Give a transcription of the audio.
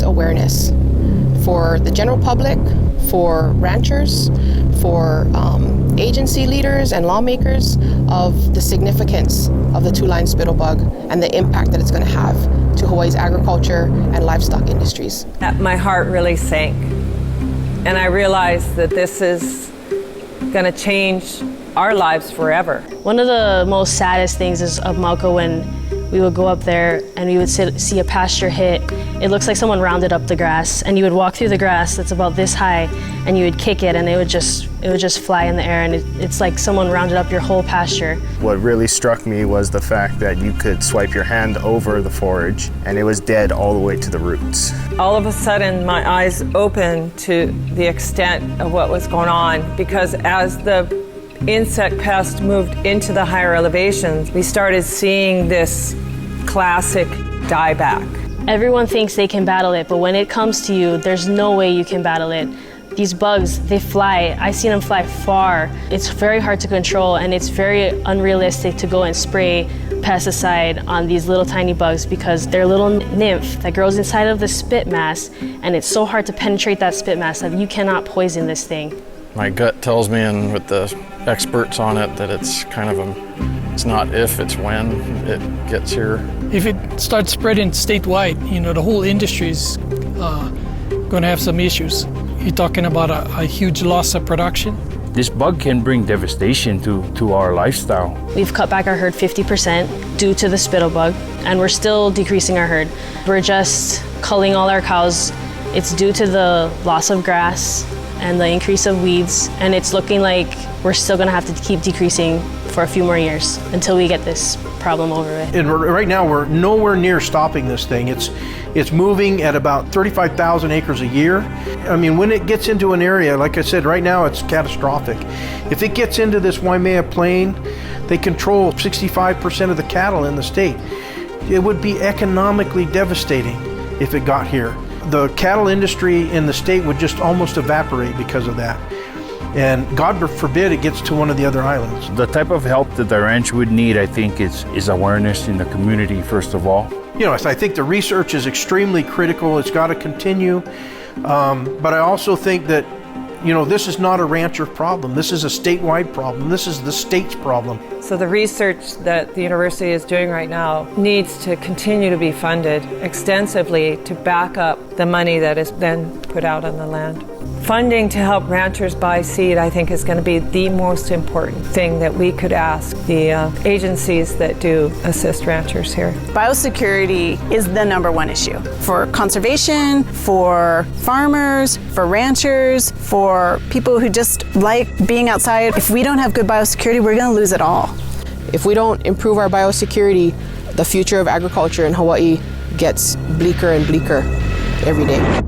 awareness for the general public, for ranchers, for agency leaders and lawmakers of the significance of the two-lined spittle bug and the impact that it's going to have to Hawaii's agriculture and livestock industries. My heart really sank, and I realized that this is going to change our lives forever. One of the most saddest things is of Mauka when we would go up there and we would see a pasture hit. It looks like someone rounded up the grass, and you would walk through the grass that's about this high and you would kick it and it would just fly in the air, and it's like someone rounded up your whole pasture. What really struck me was the fact that you could swipe your hand over the forage and it was dead all the way to the roots. All of a sudden my eyes opened to the extent of what was going on, because as the insect pest moved into the higher elevations, we started seeing this classic dieback. Everyone thinks they can battle it, but when it comes to you, there's no way you can battle it. These bugs, they fly. I've seen them fly far. It's very hard to control, and it's very unrealistic to go and spray pesticide on these little tiny bugs because they're a little nymph that grows inside of the spit mass, and it's so hard to penetrate that spit mass that you cannot poison this thing. My gut tells me, and with the experts on it, that it's kind of it's not if, it's when it gets here. If it starts spreading statewide, the whole industry is going to have some issues. You're talking about a huge loss of production. This bug can bring devastation to our lifestyle. We've cut back our herd 50% due to the spittle bug, and we're still decreasing our herd. We're just culling all our cows. It's due to the loss of grass and the increase of weeds, and it's looking like we're still gonna have to keep decreasing for a few more years until we get this problem over with. And right now we're nowhere near stopping this thing. It's moving at about 35,000 acres a year. I mean, when it gets into an area, like I said, right now it's catastrophic. If it gets into this Waimea Plain, they control 65% of the cattle in the state. It would be economically devastating if it got here. The cattle industry in the state would just almost evaporate because of that. And God forbid it gets to one of the other islands. The type of help that the ranch would need, I think, is awareness in the community, first of all. I think the research is extremely critical. It's got to continue. But I also think that, this is not a rancher problem. This is a statewide problem. This is the state's problem. So the research that the university is doing right now needs to continue to be funded extensively to back up the money that is then put out on the land. Funding to help ranchers buy seed, I think, is going to be the most important thing that we could ask the agencies that do assist ranchers here. Biosecurity is the #1 issue for conservation, for farmers, for ranchers, for people who just like being outside. If we don't have good biosecurity, we're going to lose it all. If we don't improve our biosecurity, the future of agriculture in Hawaii gets bleaker and bleaker every day.